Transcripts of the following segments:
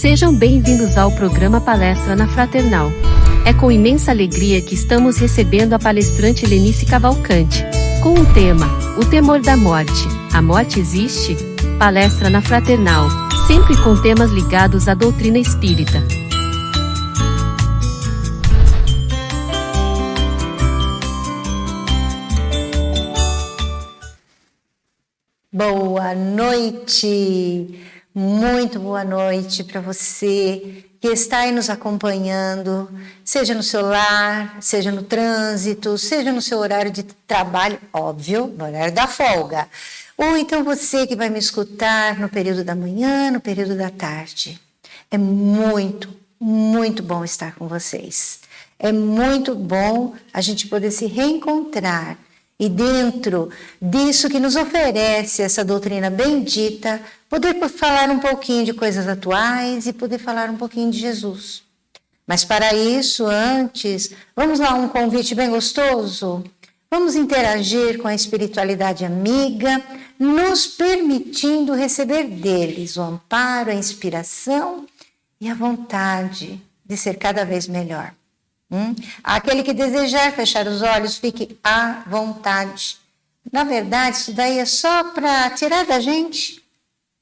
Sejam bem-vindos ao programa Palestra na Fraternal. É com imensa alegria que estamos recebendo a palestrante Lenice Cavalcante, com o tema, O Temor da Morte. A morte existe? Palestra na Fraternal, sempre com temas ligados à doutrina espírita. Boa noite, muito boa noite para você que está aí nos acompanhando, seja no seu lar, seja no trânsito, seja no seu horário de trabalho, óbvio, no horário da folga. Ou então você que vai me escutar no período da manhã, no período da tarde. É muito bom estar com vocês. É muito bom a gente poder se reencontrar. E dentro disso que nos oferece essa doutrina bendita, poder falar um pouquinho de coisas atuais e poder falar um pouquinho de Jesus. Mas para isso, antes, vamos lá, um convite bem gostoso. Vamos interagir com a espiritualidade amiga, nos permitindo receber deles o amparo, a inspiração e a vontade de ser cada vez melhor. Aquele que desejar fechar os olhos, fique à vontade. Na verdade, isso daí é só para tirar da gente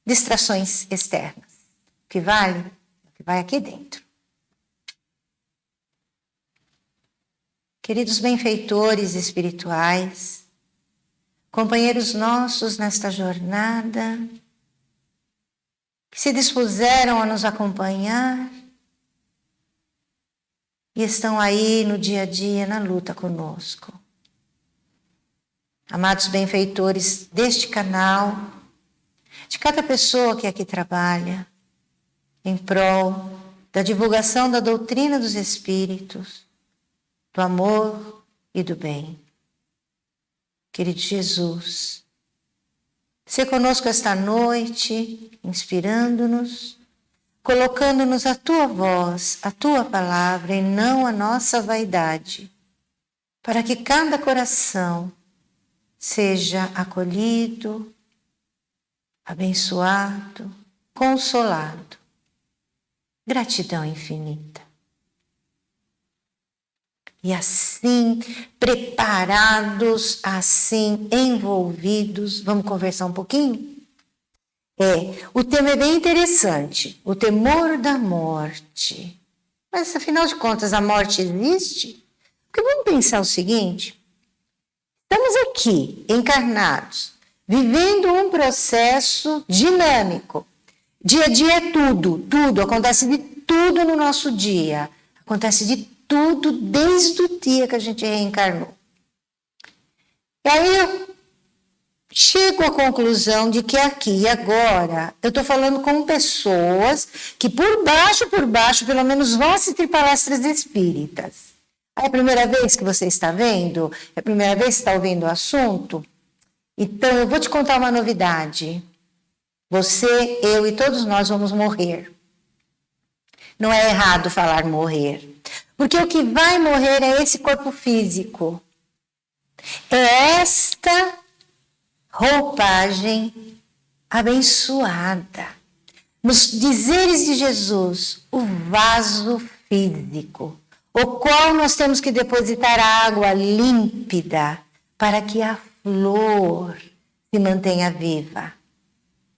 distrações externas. O que vale é o que vai aqui dentro. Queridos benfeitores espirituais, companheiros nossos nesta jornada, que se dispuseram a nos acompanhar, e estão aí no dia a dia, na luta conosco. Amados benfeitores deste canal, de cada pessoa que aqui trabalha, em prol da divulgação da doutrina dos Espíritos, do amor e do bem. Querido Jesus, se conosco esta noite, inspirando-nos, colocando-nos a tua voz, a tua palavra e não a nossa vaidade, para que cada coração seja acolhido, abençoado, consolado. Gratidão infinita. E assim, preparados, assim, envolvidos, vamos conversar um pouquinho? O tema é bem interessante, o temor da morte. Mas, afinal de contas, a morte existe? Porque vamos pensar o seguinte, estamos aqui, encarnados, vivendo um processo dinâmico. Dia a dia é tudo, acontece de tudo no nosso dia. Acontece de tudo desde o dia que a gente reencarnou. E aí eu chego à conclusão de que aqui e agora eu estou falando com pessoas que por baixo, pelo menos vão assistir palestras espíritas. É a primeira vez que você está vendo? É a primeira vez que está ouvindo o assunto? Então eu vou te contar uma novidade. Você, eu e todos nós vamos morrer. Não é errado falar morrer. Porque o que vai morrer é esse corpo físico. É esta roupagem abençoada. Nos dizeres de Jesus, o vaso físico, o qual nós temos que depositar a água límpida para que a flor se mantenha viva.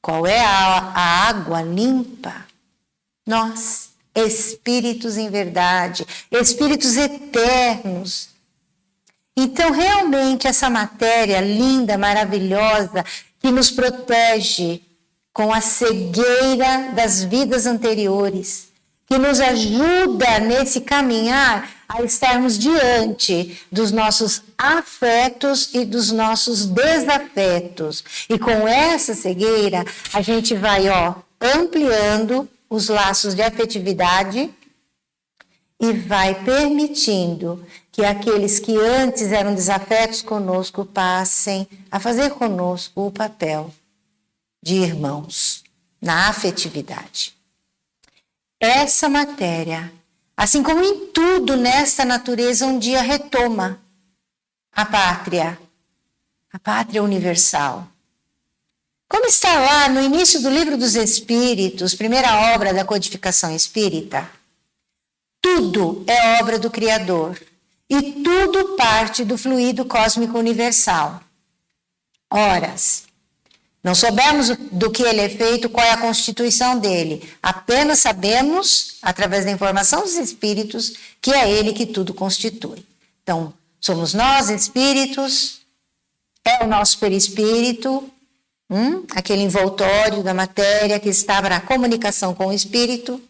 Qual é a água limpa? Nós, espíritos em verdade, espíritos eternos. Então, realmente, essa matéria linda, maravilhosa, que nos protege com a cegueira das vidas anteriores, que nos ajuda nesse caminhar a estarmos diante dos nossos afetos e dos nossos desafetos. E com essa cegueira, a gente vai ampliando os laços de afetividade e vai permitindo que aqueles que antes eram desafetos conosco passem a fazer conosco o papel de irmãos na afetividade. Essa matéria, assim como em tudo nesta natureza, um dia retoma a pátria universal. Como está lá no início do Livro dos Espíritos, primeira obra da codificação espírita, tudo é obra do Criador e tudo parte do fluido cósmico universal. Ora, não soubemos do que ele é feito, qual é a constituição dele. Apenas sabemos, através da informação dos espíritos, que é ele que tudo constitui. Então, somos nós, espíritos, é o nosso perispírito, aquele envoltório da matéria que está na comunicação com o espírito,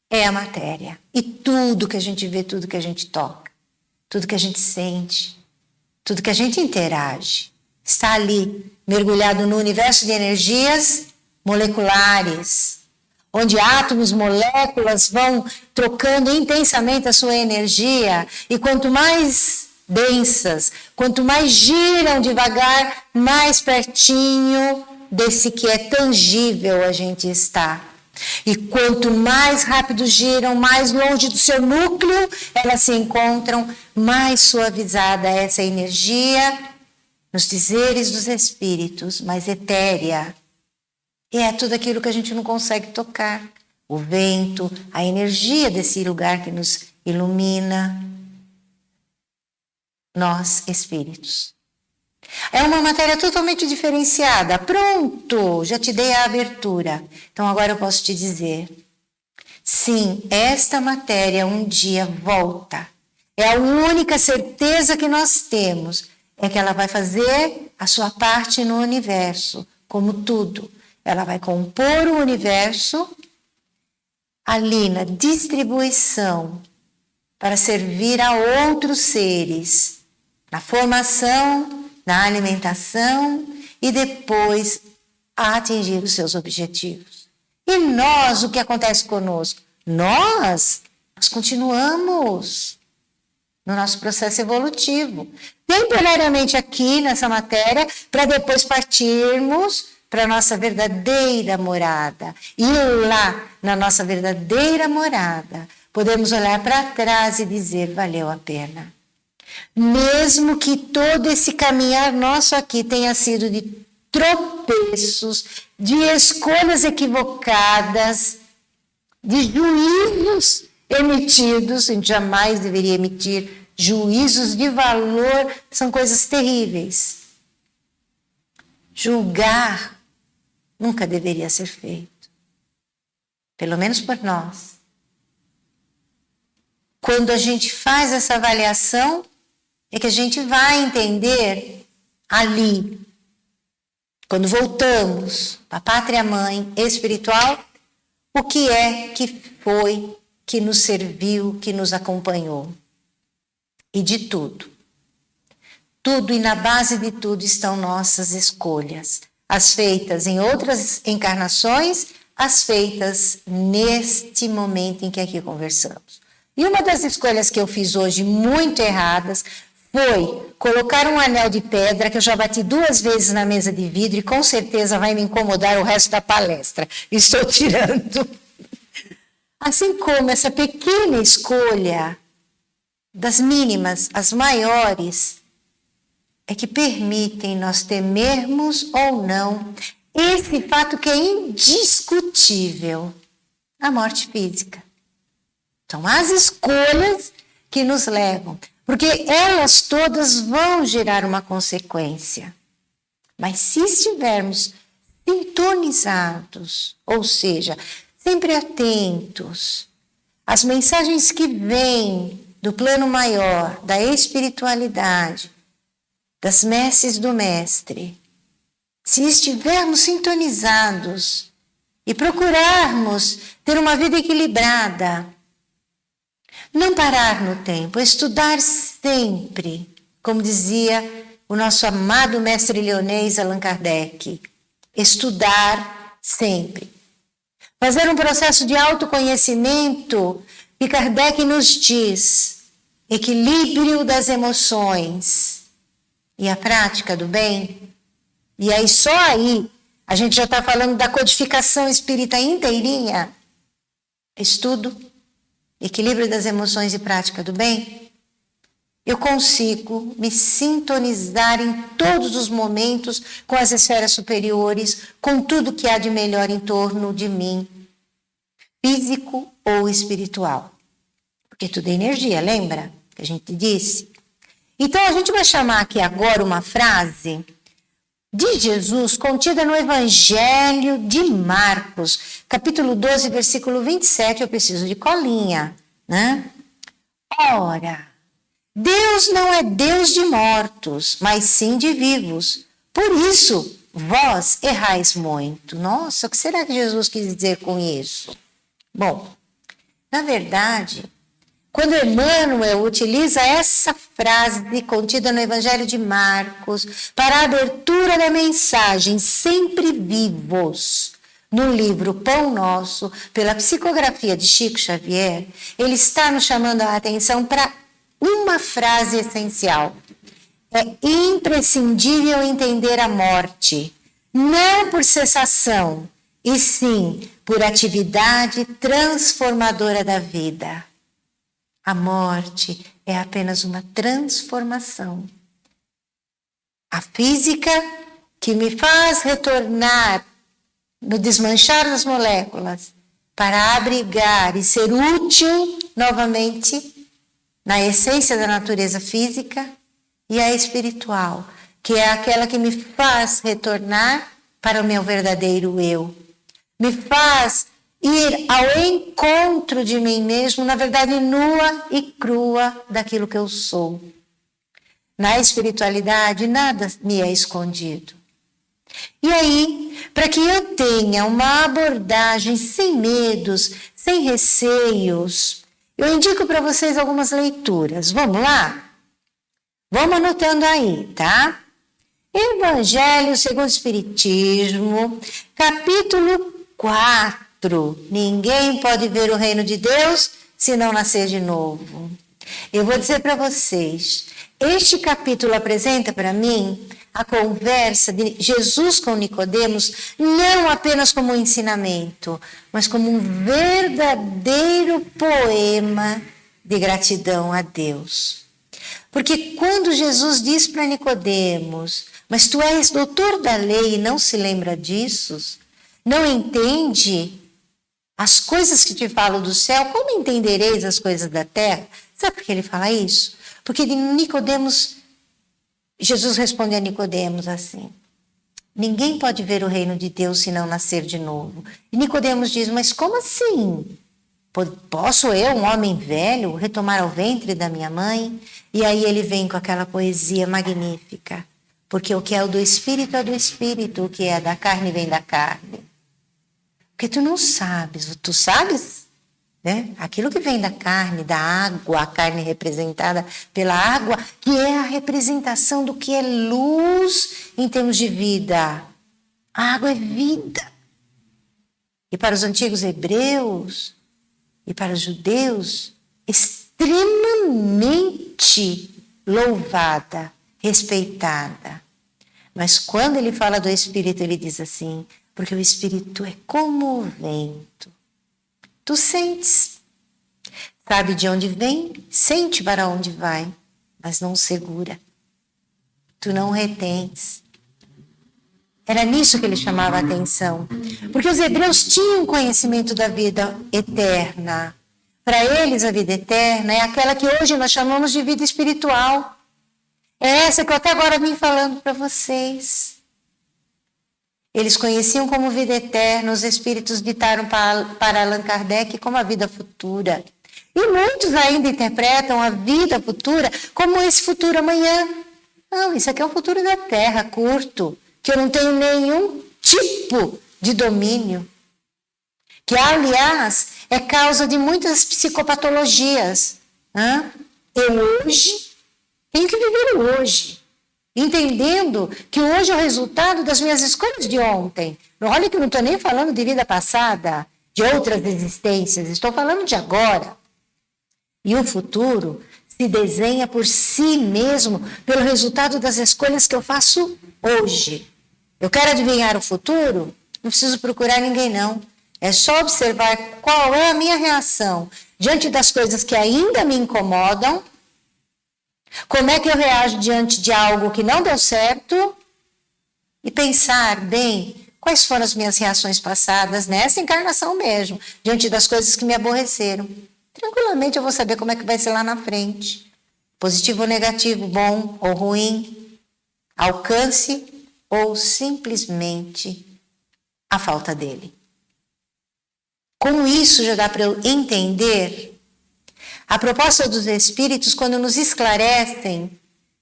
é a matéria. E tudo que a gente vê, tudo que a gente toca, tudo que a gente sente, tudo que a gente interage, está ali, mergulhado no universo de energias moleculares, onde átomos, moléculas vão trocando intensamente a sua energia, e quanto mais densas, quanto mais giram devagar, mais pertinho desse que é tangível a gente está. E quanto mais rápido giram, mais longe do seu núcleo elas se encontram, mais suavizada é essa energia nos dizeres dos espíritos, mais etérea. E é tudo aquilo que a gente não consegue tocar. O vento, a energia desse lugar que nos ilumina. Nós, espíritos. É uma matéria totalmente diferenciada. Pronto, já te dei a abertura. Então agora eu posso te dizer. Sim, esta matéria um dia volta. É a única certeza que nós temos. É que ela vai fazer a sua parte no universo, como tudo. Ela vai compor o universo ali na distribuição para servir a outros seres, na formação, na alimentação e depois a atingir os seus objetivos. E nós, o que acontece conosco? Nós continuamos no nosso processo evolutivo, temporariamente aqui nessa matéria, para depois partirmos para a nossa verdadeira morada. E lá, na nossa verdadeira morada, podemos olhar para trás e dizer, valeu a pena. Mesmo que todo esse caminhar nosso aqui tenha sido de tropeços, de escolhas equivocadas, de juízos emitidos, a gente jamais deveria emitir juízos de valor, são coisas terríveis. Julgar nunca deveria ser feito, pelo menos por nós. Quando a gente faz essa avaliação, é que a gente vai entender ali, quando voltamos para a pátria-mãe espiritual, o que é que foi que nos serviu, que nos acompanhou. E de tudo. Tudo e na base de tudo estão nossas escolhas. As feitas em outras encarnações, as feitas neste momento em que aqui conversamos. E uma das escolhas que eu fiz hoje muito erradas foi colocar um anel de pedra que eu já bati 2 vezes na mesa de vidro e com certeza vai me incomodar o resto da palestra. Estou tirando. Assim como essa pequena escolha, das mínimas às maiores, é que permitem nós temermos ou não esse fato que é indiscutível, a morte física. São as escolhas que nos levam, porque elas todas vão gerar uma consequência. Mas se estivermos sintonizados, ou seja, sempre atentos às mensagens que vêm do plano maior, da espiritualidade, das messes do mestre, se estivermos sintonizados e procurarmos ter uma vida equilibrada, não parar no tempo, estudar sempre, como dizia o nosso amado mestre leonês Allan Kardec, estudar sempre. Fazer um processo de autoconhecimento que Kardec nos diz, equilíbrio das emoções e a prática do bem. E aí, só aí, a gente já está falando da codificação espírita inteirinha. Estudo, equilíbrio das emoções e prática do bem. eu consigo me sintonizar em todos os momentos com as esferas superiores, com tudo que há de melhor em torno de mim, físico ou espiritual. Porque tudo é energia, lembra que a gente disse? Então a gente vai chamar aqui agora uma frase de Jesus contida no Evangelho de Marcos, capítulo 12, versículo 27, eu preciso de colinha, né? Ora, Deus não é Deus de mortos, mas sim de vivos. Por isso, vós errais muito. Nossa, o que será que Jesus quis dizer com isso? Bom, na verdade, quando Emmanuel utiliza essa frase contida no Evangelho de Marcos para a abertura da mensagem sempre vivos, no livro Pão Nosso, pela psicografia de Chico Xavier, ele está nos chamando a atenção para uma frase essencial. É imprescindível entender a morte, não por cessação, e sim por atividade transformadora da vida. A morte é apenas uma transformação. A física que me faz retornar no desmanchar das moléculas para abrigar e ser útil novamente na essência da natureza física, e a espiritual, que é aquela que me faz retornar para o meu verdadeiro eu. Me faz ir ao encontro de mim mesmo, na verdade nua e crua daquilo que eu sou. Na espiritualidade, nada me é escondido. E aí, para que eu tenha uma abordagem sem medos, sem receios, eu indico para vocês algumas leituras. Vamos lá? Vamos anotando aí, tá? Evangelho segundo o Espiritismo, capítulo 4. Ninguém pode ver o reino de Deus se não nascer de novo. Eu vou dizer para vocês, este capítulo apresenta para mim a conversa de Jesus com Nicodemos não apenas como um ensinamento, mas como um verdadeiro poema de gratidão a Deus. Porque quando Jesus diz para Nicodemos, mas tu és doutor da lei e não se lembra disso, não entende as coisas que te falo do céu, como entendereis as coisas da terra? Sabe por que ele fala isso? Porque de Nicodemos, Jesus responde a Nicodemos assim: ninguém pode ver o reino de Deus se não nascer de novo. E Nicodemos diz: mas como assim? Posso eu, um homem velho, retomar ao ventre da minha mãe? E aí ele vem com aquela poesia magnífica. Porque o que é do Espírito é do Espírito, o que é da carne vem da carne. Porque tu não sabes, tu sabes, né? Aquilo que vem da carne, da água, a carne representada pela água, que é a representação do que é luz em termos de vida. A água é vida. E para os antigos hebreus e para os judeus, extremamente louvada, respeitada. Mas quando ele fala do Espírito, ele diz assim: porque o Espírito é como o vento. Tu sentes, sabe de onde vem, sente para onde vai, mas não segura. Tu não retens. Era nisso que ele chamava a atenção. Porque os hebreus tinham conhecimento da vida eterna. Para eles, a vida eterna é aquela que hoje nós chamamos de vida espiritual. É essa que eu até agora vim falando para vocês. Eles conheciam como vida eterna, os espíritos ditaram para Allan Kardec como a vida futura. E muitos ainda interpretam a vida futura como esse futuro amanhã. Não, isso aqui é o futuro da Terra, curto, que eu não tenho nenhum tipo de domínio. Que, aliás, é causa de muitas psicopatologias. Eu hoje tenho que viver o hoje. Entendendo que hoje é o resultado das minhas escolhas de ontem. Olha que eu não estou nem falando de vida passada, de outras existências, estou falando de agora. E o futuro se desenha por si mesmo, pelo resultado das escolhas que eu faço hoje. Eu quero adivinhar o futuro? Não preciso procurar ninguém, não. É só observar qual é a minha reação diante das coisas que ainda me incomodam, Como é que eu reajo diante de algo que não deu certo? E pensar bem quais foram as minhas reações passadas nessa encarnação mesmo, diante das coisas que me aborreceram. Tranquilamente eu vou saber como é que vai ser lá na frente. Positivo ou negativo, bom ou ruim, alcance ou simplesmente a falta dele. Com isso já dá para eu entender a proposta dos Espíritos quando nos esclarecem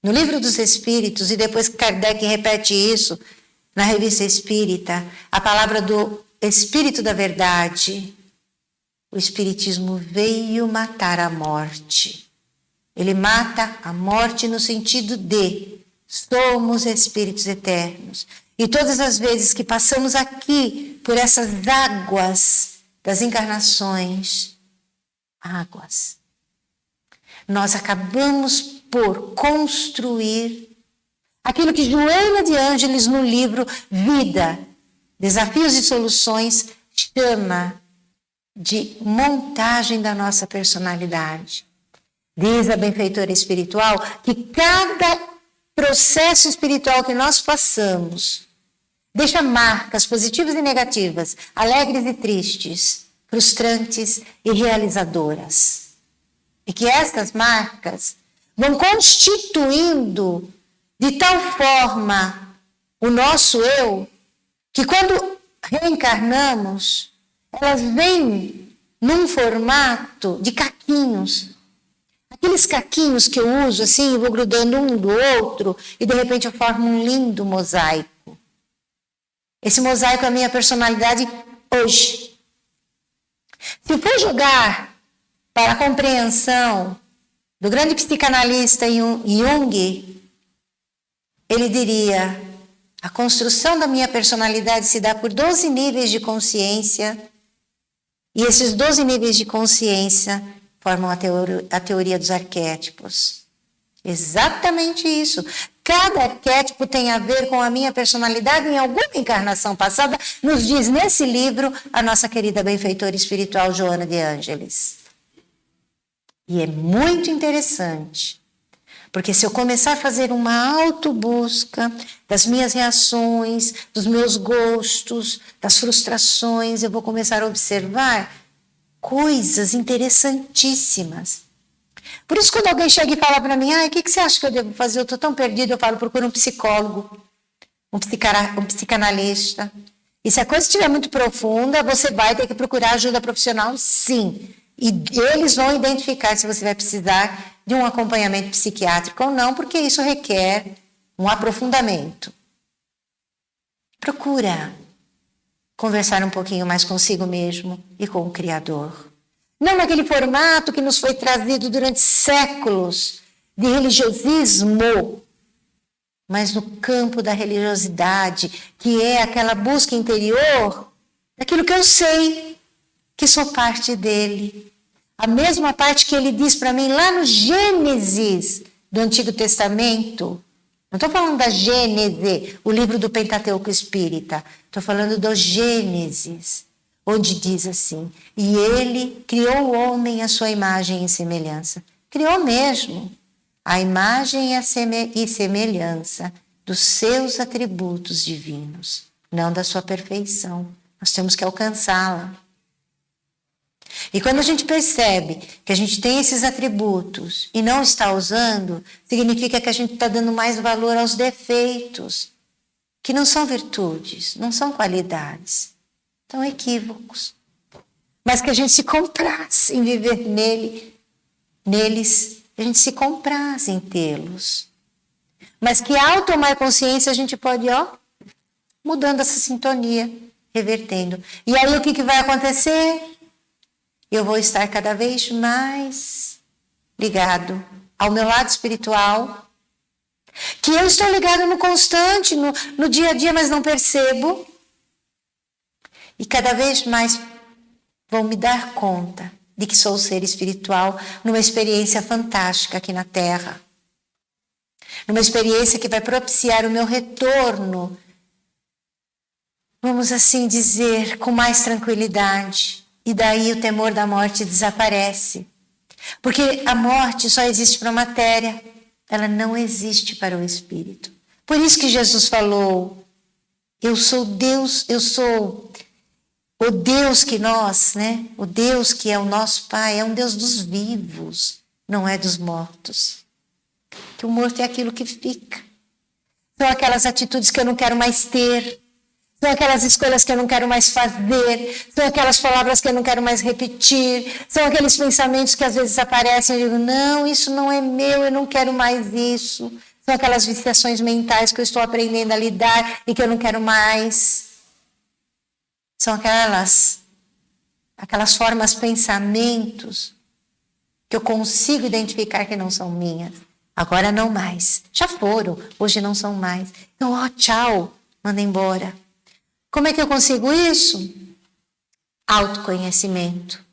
no Livro dos Espíritos, e depois Kardec repete isso na Revista Espírita, a palavra do Espírito da Verdade. O Espiritismo veio matar a morte. Ele mata a morte no sentido de somos espíritos eternos. E todas as vezes que passamos aqui por essas águas das encarnações, nós acabamos por construir aquilo que Joana de Ângeles, no livro Vida, Desafios e Soluções, chama de montagem da nossa personalidade. Diz a benfeitora espiritual que cada processo espiritual que nós passamos deixa marcas positivas e negativas, alegres e tristes, frustrantes e realizadoras. E que essas marcas vão constituindo de tal forma o nosso eu, que quando reencarnamos, elas vêm num formato de caquinhos. Aqueles caquinhos que eu uso assim, eu vou grudando um do outro e de repente eu formo um lindo mosaico. Esse mosaico é a minha personalidade hoje. Se eu for jogar para a compreensão do grande psicanalista Jung, ele diria: a construção da minha personalidade se dá por 12 níveis de consciência, e esses 12 níveis de consciência formam a teoria dos arquétipos. Exatamente isso. Cada arquétipo tem a ver com a minha personalidade em alguma encarnação passada, nos diz nesse livro a nossa querida benfeitora espiritual Joana de Ângeles. E é muito interessante, porque se eu começar a fazer uma autobusca das minhas reações, dos meus gostos, das frustrações, eu vou começar a observar coisas interessantíssimas. Por isso, quando alguém chega e fala para mim, o que você acha que eu devo fazer? Eu estou tão perdido, eu falo, procura um psicólogo, um psicanalista. E se a coisa estiver muito profunda, você vai ter que procurar ajuda profissional, sim. E eles vão identificar se você vai precisar de um acompanhamento psiquiátrico ou não, porque isso requer um aprofundamento. Procura conversar um pouquinho mais consigo mesmo e com o Criador. Não naquele formato que nos foi trazido durante séculos de religiosismo, mas no campo da religiosidade, que é aquela busca interior daquilo que eu sei, que sou parte dele. A mesma parte que ele diz para mim lá no Gênesis do Antigo Testamento. Não estou falando da Gênese, o livro do Pentateuco Espírita. Estou falando do Gênesis, onde diz assim: e ele criou o homem à sua imagem e semelhança. Criou mesmo. A imagem e semelhança dos seus atributos divinos, não da sua perfeição. Nós temos que alcançá-la. E quando a gente percebe que a gente tem esses atributos e não está usando, significa que a gente está dando mais valor aos defeitos, que não são virtudes, não são qualidades, são equívocos. Mas que a gente se comprasse em viver neles, a gente se comprasse em tê-los. Mas que ao tomar consciência a gente pode, mudando essa sintonia, revertendo. E aí o que vai acontecer? Eu vou estar cada vez mais ligado ao meu lado espiritual, que eu estou ligado no constante, no dia a dia, mas não percebo. E cada vez mais vou me dar conta de que sou ser espiritual numa experiência fantástica aqui na Terra. Numa experiência que vai propiciar o meu retorno, vamos assim dizer, com mais tranquilidade. E daí o temor da morte desaparece. Porque a morte só existe para a matéria. ela não existe para o espírito. Por isso que Jesus falou, eu sou Deus, eu sou o Deus que nós, né? O Deus que é o nosso Pai, é um Deus dos vivos, não é dos mortos. Que o morto é aquilo que fica. São aquelas atitudes que eu não quero mais ter. São aquelas escolhas que eu não quero mais fazer. São aquelas palavras que eu não quero mais repetir. São aqueles pensamentos que às vezes aparecem e eu digo, não, isso não é meu, eu não quero mais isso. São aquelas viciações mentais que eu estou aprendendo a lidar e que eu não quero mais. São aquelas formas, pensamentos que eu consigo identificar que não são minhas. Agora não mais. Já foram, hoje não são mais. Então, tchau, manda embora. Como é que eu consigo isso? Autoconhecimento.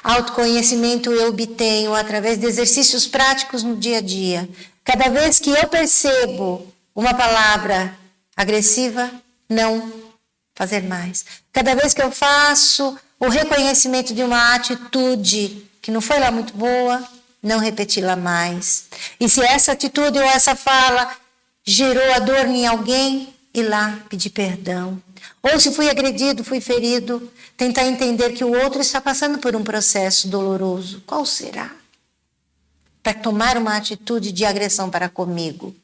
Autoconhecimento eu obtenho através de exercícios práticos no dia a dia. Cada vez que eu percebo uma palavra agressiva, não fazer mais. Cada vez que eu faço o reconhecimento de uma atitude que não foi lá muito boa, não repeti-la mais. E se essa atitude ou essa fala gerou a dor em alguém, ir lá pedir perdão. Ou se fui agredido, fui ferido, tentar entender que o outro está passando por um processo doloroso. Qual será? Para tomar uma atitude de agressão para comigo.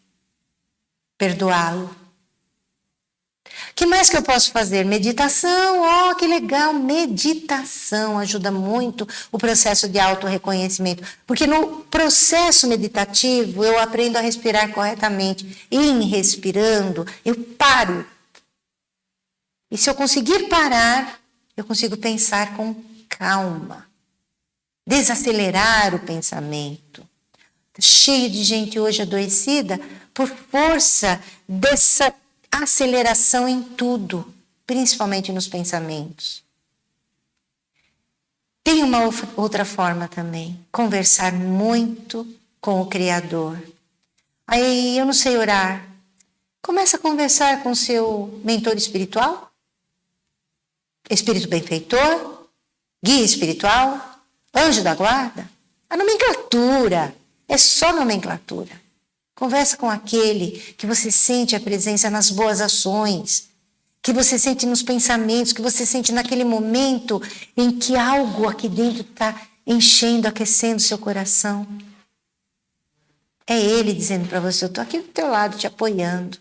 Perdoá-lo. O que mais que eu posso fazer? Meditação, que legal, meditação ajuda muito o processo de autorreconhecimento, porque no processo meditativo eu aprendo a respirar corretamente, e em respirando eu paro, e se eu conseguir parar, eu consigo pensar com calma, desacelerar o pensamento. Cheio de gente hoje adoecida por força dessa aceleração em tudo, principalmente nos pensamentos. Tem uma outra forma também, conversar muito com o Criador. Aí eu não sei orar. Começa a conversar com seu mentor espiritual, espírito benfeitor, guia espiritual, anjo da guarda. A nomenclatura, é só nomenclatura. Conversa com aquele que você sente a presença nas boas ações, que você sente nos pensamentos, que você sente naquele momento em que algo aqui dentro está enchendo, aquecendo seu coração. É ele dizendo para você, eu estou aqui do teu lado te apoiando.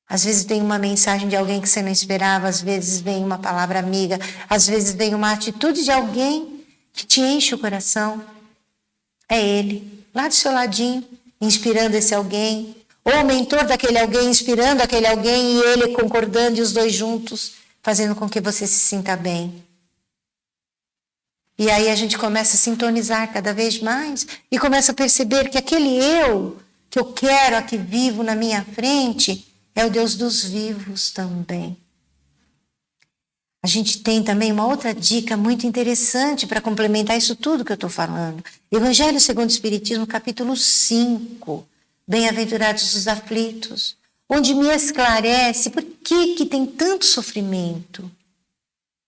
Às vezes vem uma mensagem de alguém que você não esperava, às vezes vem uma palavra amiga, às vezes vem uma atitude de alguém que te enche o coração. É ele, lá do seu ladinho, inspirando esse alguém, ou o mentor daquele alguém inspirando aquele alguém e ele concordando e os dois juntos, fazendo com que você se sinta bem. E aí a gente começa a sintonizar cada vez mais e começa a perceber que aquele eu que eu quero aqui vivo na minha frente é o Deus dos vivos também. A gente tem também uma outra dica muito interessante para complementar isso tudo que eu estou falando. Evangelho segundo o Espiritismo, capítulo 5, Bem-aventurados os aflitos, onde me esclarece por que tem tanto sofrimento,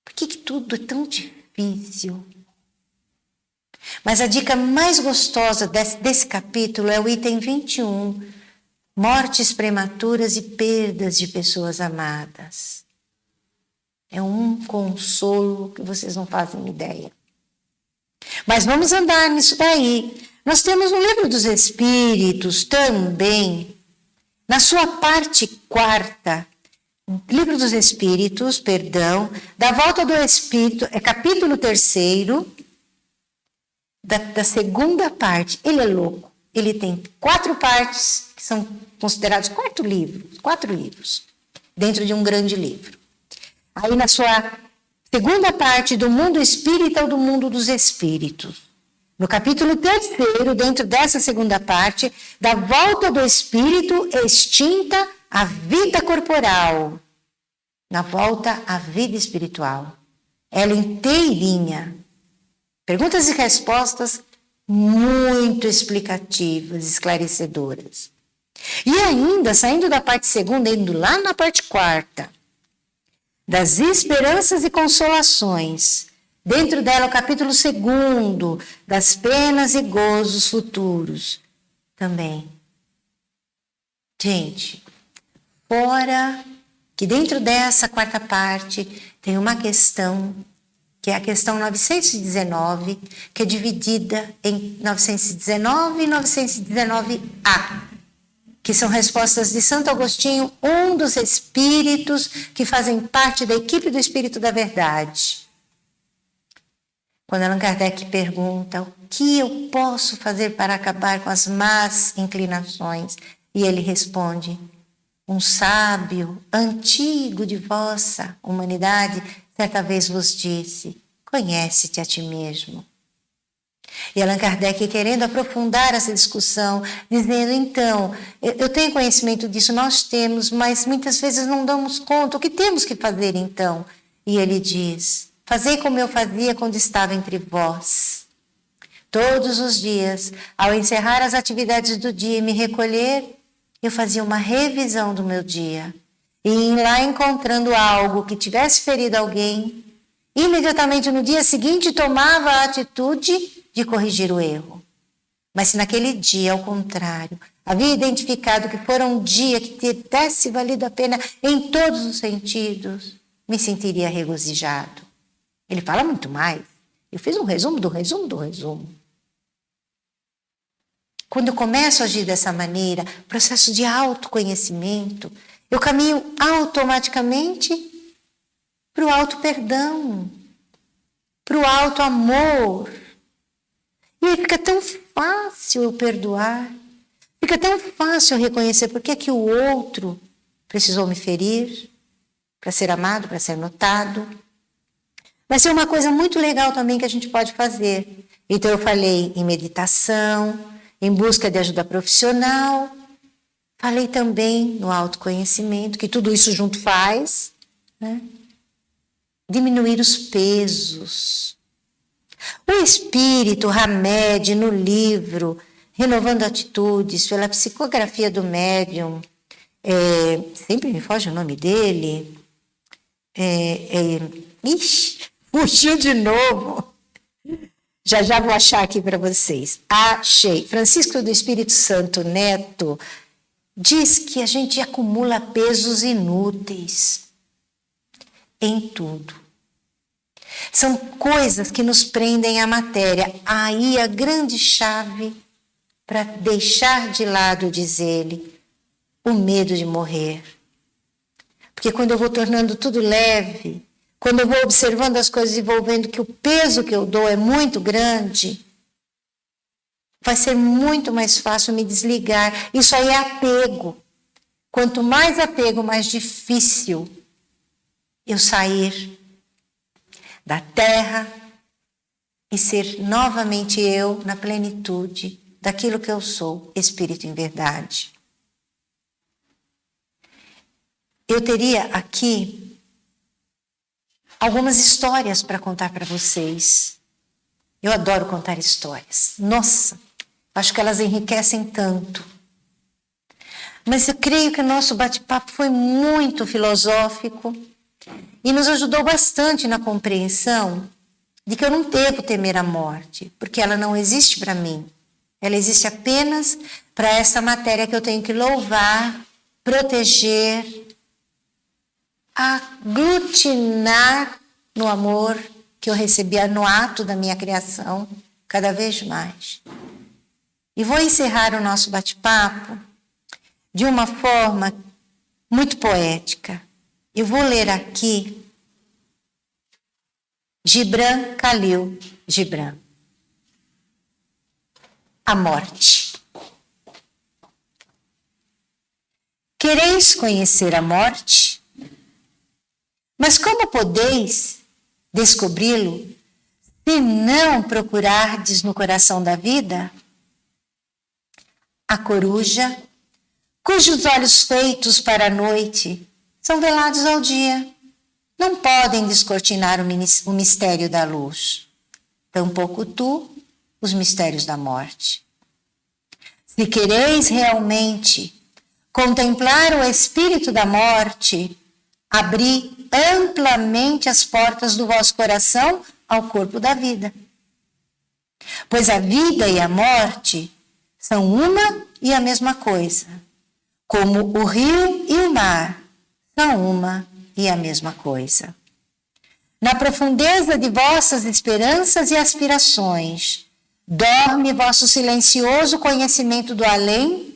por que tudo é tão difícil. Mas a dica mais gostosa desse capítulo é o item 21, mortes prematuras e perdas de pessoas amadas. É um consolo que vocês não fazem ideia. Mas vamos andar nisso daí. Nós temos no Livro dos Espíritos também, na sua parte 4ª, Livro dos Espíritos, da Volta do Espírito, é capítulo 3º, da segunda parte. Ele é louco. Ele tem 4 partes, que são considerados 4 livros, dentro de um grande livro. Aí na sua segunda parte do mundo espírita ou do mundo dos espíritos. No capítulo 3º, dentro dessa segunda parte, da volta do espírito extinta à vida corporal. Na volta à vida espiritual. Ela inteirinha. Perguntas e respostas muito explicativas, esclarecedoras. E ainda, saindo da parte 2ª, indo lá na parte 4ª, das esperanças e consolações, Dentro dela, o capítulo 2, das penas e gozos futuros, também. Gente, fora que dentro dessa quarta parte tem uma questão, que é a questão 919, que é dividida em 919 e 919A, que são respostas de Santo Agostinho, um dos espíritos que fazem parte da equipe do Espírito da Verdade. Quando Allan Kardec pergunta o que eu posso fazer para acabar com as más inclinações, e ele responde: um sábio antigo de vossa humanidade certa vez vos disse: conhece-te a ti mesmo. E Allan Kardec, querendo aprofundar essa discussão, dizendo, então, eu tenho conhecimento disso, nós temos, mas muitas vezes não damos conta. O que temos que fazer, então? E ele diz: fazei como eu fazia quando estava entre vós. Todos os dias, ao encerrar as atividades do dia e me recolher, eu fazia uma revisão do meu dia. E lá encontrando algo que tivesse ferido alguém, imediatamente no dia seguinte tomava a atitude de corrigir o erro. Mas se naquele dia, ao contrário, havia identificado que fora um dia que tivesse valido a pena em todos os sentidos, me sentiria regozijado. Ele fala muito mais. Eu fiz um resumo do resumo do resumo. Quando eu começo a agir dessa maneira, processo de autoconhecimento, eu caminho automaticamente para o auto-perdão, para o auto-amor. E aí fica tão fácil eu perdoar, fica tão fácil eu reconhecer por que o outro precisou me ferir, para ser amado, para ser notado. Vai ser uma coisa muito legal também que a gente pode fazer. Então eu falei em meditação, em busca de ajuda profissional, falei também no autoconhecimento, que tudo isso junto faz, né? Diminuir os pesos. O espírito Hamed, no livro Renovando Atitudes, pela psicografia do médium, sempre me foge o nome dele, fugiu de novo. Já vou achar aqui para vocês. Achei. Francisco do Espírito Santo Neto diz que a gente acumula pesos inúteis em tudo. São coisas que nos prendem à matéria. Aí a grande chave para deixar de lado, diz ele, o medo de morrer. Porque quando eu vou tornando tudo leve, quando eu vou observando as coisas e vou vendo que o peso que eu dou é muito grande, vai ser muito mais fácil me desligar. Isso aí é apego. Quanto mais apego, mais difícil eu sair da terra e ser novamente eu na plenitude daquilo que eu sou, espírito em verdade. Eu teria aqui algumas histórias para contar para vocês. Eu adoro contar histórias. Nossa, acho que elas enriquecem tanto. Mas eu creio que o nosso bate-papo foi muito filosófico e nos ajudou bastante na compreensão de que eu não devo temer a morte, porque ela não existe para mim. Ela existe apenas para essa matéria que eu tenho que louvar, proteger, aglutinar no amor que eu recebia no ato da minha criação, cada vez mais. E vou encerrar o nosso bate-papo de uma forma muito poética. Eu vou ler aqui Gibran Khalil Gibran. A morte. Quereis conhecer a morte? Mas como podeis descobri-lo se não procurardes no coração da vida? A coruja, cujos olhos feitos para a noite são velados ao dia, não podem descortinar o mistério da luz. Tampouco tu, os mistérios da morte. Se quereis realmente contemplar o espírito da morte, abri amplamente as portas do vosso coração ao corpo da vida. Pois a vida e a morte são uma e a mesma coisa, como o rio e o mar são uma e a mesma coisa. Na profundeza de vossas esperanças e aspirações, dorme vosso silencioso conhecimento do além,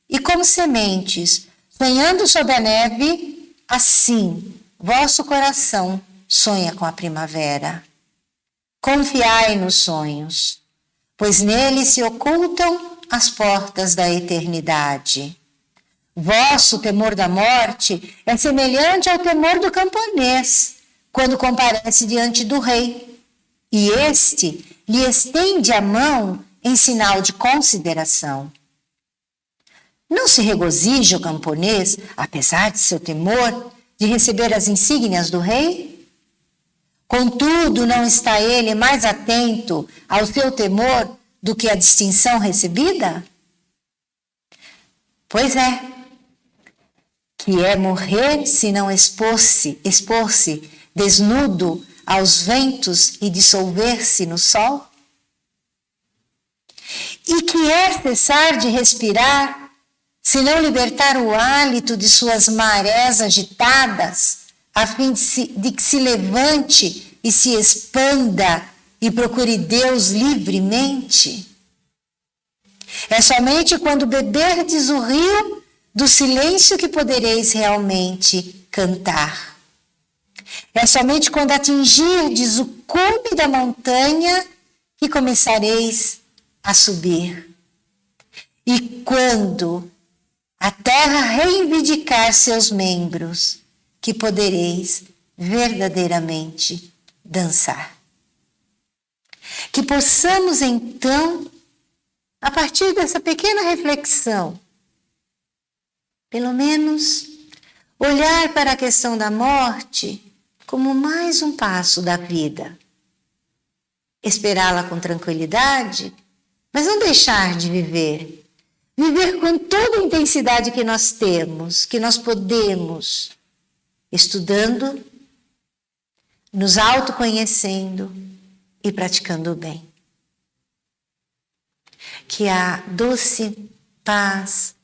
e como sementes, sonhando sob a neve, assim vosso coração sonha com a primavera. Confiai nos sonhos, pois neles se ocultam as portas da eternidade. Vosso temor da morte é semelhante ao temor do camponês, quando comparece diante do rei, e este lhe estende a mão em sinal de consideração. Não se regozija o camponês, apesar de seu temor, de receber as insígnias do rei? Contudo, não está ele mais atento ao seu temor do que à distinção recebida? Pois é, que é morrer se não expor-se desnudo aos ventos e dissolver-se no sol? E que é cessar de respirar se não libertar o hálito de suas marés agitadas, a fim de que se levante e se expanda e procure Deus livremente? É somente quando beberdes o rio do silêncio que podereis realmente cantar. É somente quando atingirdes o cume da montanha que começareis a subir. E quando a terra reivindicar seus membros, que podereis verdadeiramente dançar. Que possamos então, a partir dessa pequena reflexão, pelo menos olhar para a questão da morte como mais um passo da vida. Esperá-la com tranquilidade, mas não deixar de viver. Viver com toda a intensidade que nós temos, que nós podemos, estudando, nos autoconhecendo e praticando o bem. Que a doce paz,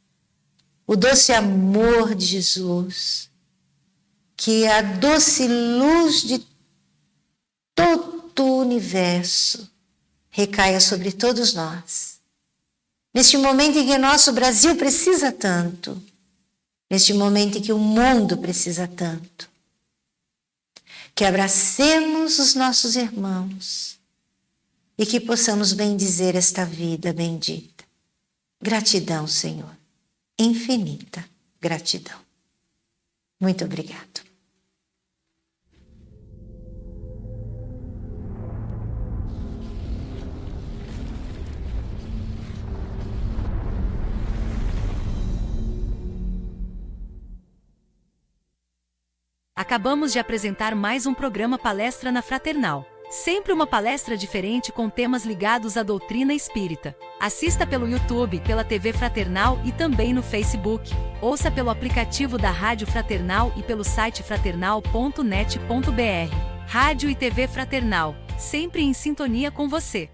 o doce amor de Jesus, que a doce luz de todo o universo recaia sobre todos nós. Neste momento em que nosso Brasil precisa tanto, neste momento em que o mundo precisa tanto, que abracemos os nossos irmãos e que possamos bendizer esta vida bendita. Gratidão, Senhor, infinita gratidão. Muito obrigado. Acabamos de apresentar mais um programa Palestra na Fraternal. Sempre uma palestra diferente com temas ligados à doutrina espírita. Assista pelo YouTube, pela TV Fraternal e também no Facebook. Ouça pelo aplicativo da Rádio Fraternal e pelo site fraternal.net.br. Rádio e TV Fraternal, sempre em sintonia com você.